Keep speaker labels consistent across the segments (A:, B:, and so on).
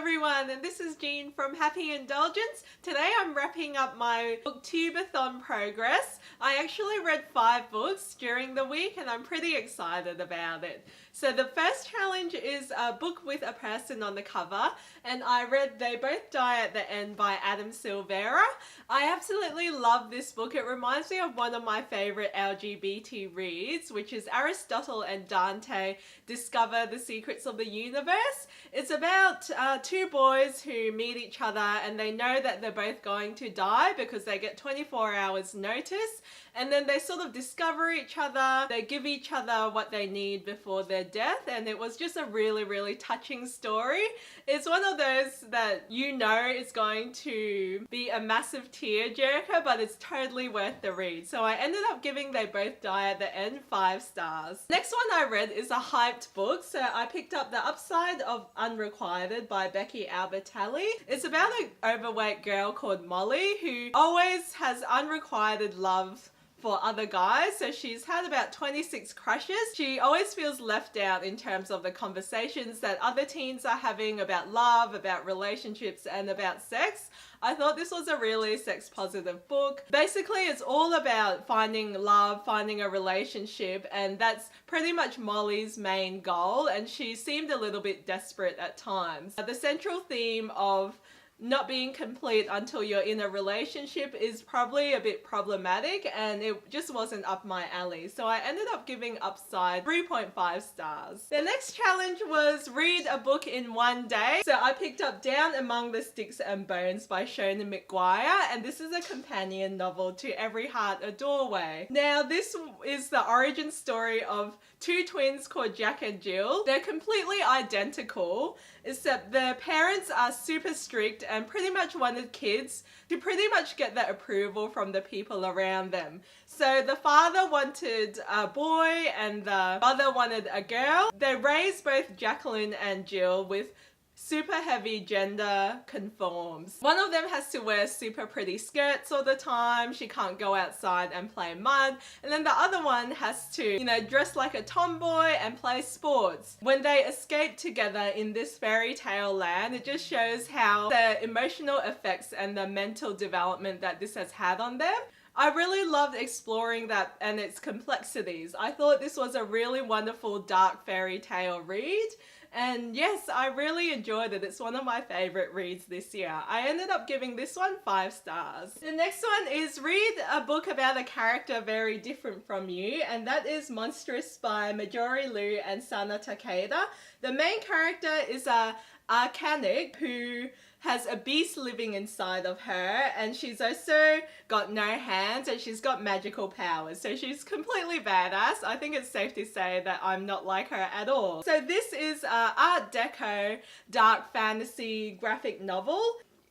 A: everyone, and this is Jean from Happy Indulgence. Today I'm wrapping up my Booktubeathon progress. I actually read 5 books during the week and I'm pretty excited about it. So the first challenge is a book with a person on the cover, and I read They Both Die at the End by Adam Silvera. I absolutely love this book. It reminds me of one of my favorite LGBT reads, which is Aristotle and Dante Discover the Secrets of the Universe. It's about 2 boys who meet each other and they know that they're both going to die because they get 24 hours notice, and then they sort of discover each other, they give each other what they need before their death, and it was just a really touching story. It's one of those that you know is going to be a massive tearjerker, but it's totally worth the read. So I ended up giving They Both Die at the End 5 stars. Next one I read is a hyped book, so I picked up The Upside of Unrequited by Becky Albertalli. It's about an overweight girl called Molly who always has unrequited love for other guys. So she's had about 26 crushes. She always feels left out in terms of the conversations that other teens are having about love, about relationships, and about sex. I thought this was a really sex positive book. Basically, it's all about finding love, finding a relationship, and that's pretty much Molly's main goal, and she seemed a little bit desperate at times. The central theme of not being complete until you're in a relationship is probably a bit problematic, and it just wasn't up my alley. So I ended up giving Upside 3.5 stars. The next challenge was read a book in one day. So I picked up Down Among the Sticks and Bones by Shona McGuire, and this is a companion novel to Every Heart a Doorway. Now this is the origin story of 2 twins called Jack and Jill. They're completely identical, except their parents are super strict and pretty much wanted kids to pretty much get the approval from the people around them. So the father wanted a boy and the mother wanted a girl. They raised both Jacqueline and Jill with super heavy gender conforms. One of them has to wear super pretty skirts all the time. She can't go outside and play mud. And then the other one has to, dress like a tomboy and play sports. When they escape together in this fairy tale land, it just shows how the emotional effects and the mental development that this has had on them. I really loved exploring that and its complexities. I thought this was a really wonderful dark fairy tale read. And yes, I really enjoyed it. It's one of my favorite reads this year. I ended up giving this one 5 stars. The next one is read a book about a character very different from you, and that is Monstrous by Majori Liu and Sana Takeda. The main character is a arcanic who has a beast living inside of her, and she's also got no hands and she's got magical powers. So she's completely badass. I think it's safe to say that I'm not like her at all. So this is a Art Deco dark fantasy graphic novel.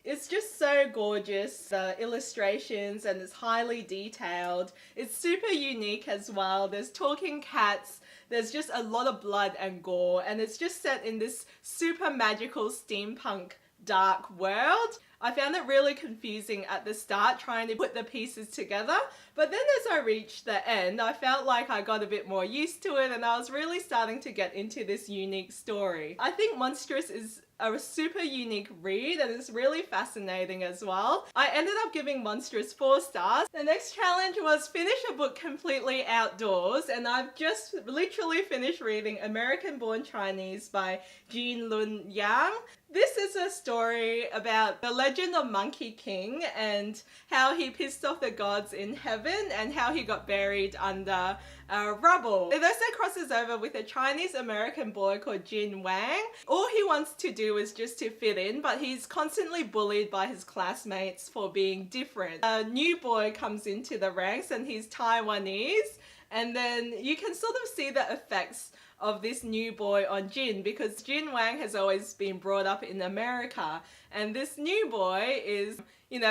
A: It's just so gorgeous, the illustrations, and it's highly detailed. It's super unique as well. There's talking cats. There's just a lot of blood and gore, and it's just set in this super magical steampunk dark world. I found it really confusing at the start trying to put the pieces together, but then as I reached the end, I felt like I got a bit more used to it and I was really starting to get into this unique story. I think Monstrous is a super unique read and it's really fascinating as well. I ended up giving Monstrous 4 stars. The next challenge was finish a book completely outdoors, and I've just literally finished reading American Born Chinese by Jean Lun Yang. This is a story about the legend of Monkey King and how he pissed off the gods in heaven and how he got buried under rubble. It also crosses over with a Chinese American boy called Jin Wang. All he wants to do is just to fit in, but he's constantly bullied by his classmates for being different. A new boy comes into the ranks and he's Taiwanese, and then you can sort of see the effects of this new boy on Jin, because Jin Wang has always been brought up in America and this new boy is,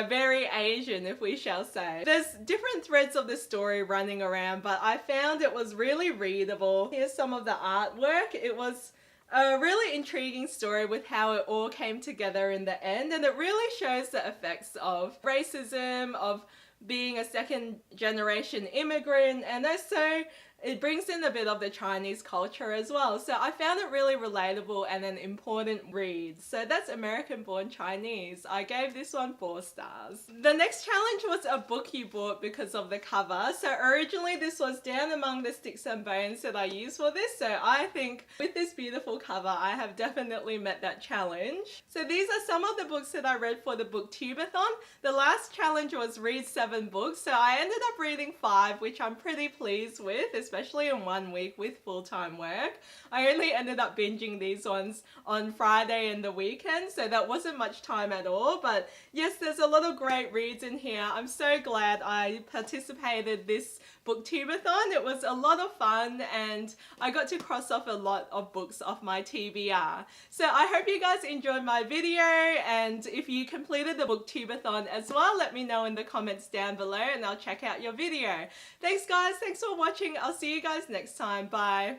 A: very Asian, if we shall say. There's different threads of the story running around, but I found it was really readable. Here's some of the artwork. It was a really intriguing story with how it all came together in the end, and it really shows the effects of racism, of being a second generation immigrant, and also it brings in a bit of the Chinese culture as well. So I found it really relatable and an important read. So that's American Born Chinese. I gave this one 4 stars. The next challenge was a book you bought because of the cover. So originally this was down among the sticks and bones that I used for this. So I think with this beautiful cover, I have definitely met that challenge. So these are some of the books that I read for the Booktubeathon. The last challenge was read 7 books. So I ended up reading 5, which I'm pretty pleased with, especially in 1 week with full-time work. I only ended up binging these ones on Friday and the weekend, so that wasn't much time at all. But yes, there's a lot of great reads in here. I'm so glad I participated this Booktubeathon. It was a lot of fun and I got to cross off a lot of books off my TBR. So I hope you guys enjoyed my video, and if you completed the Booktubeathon as well, let me know in the comments down below and I'll check out your video. Thanks guys, thanks for watching. I'll see you guys next time. Bye.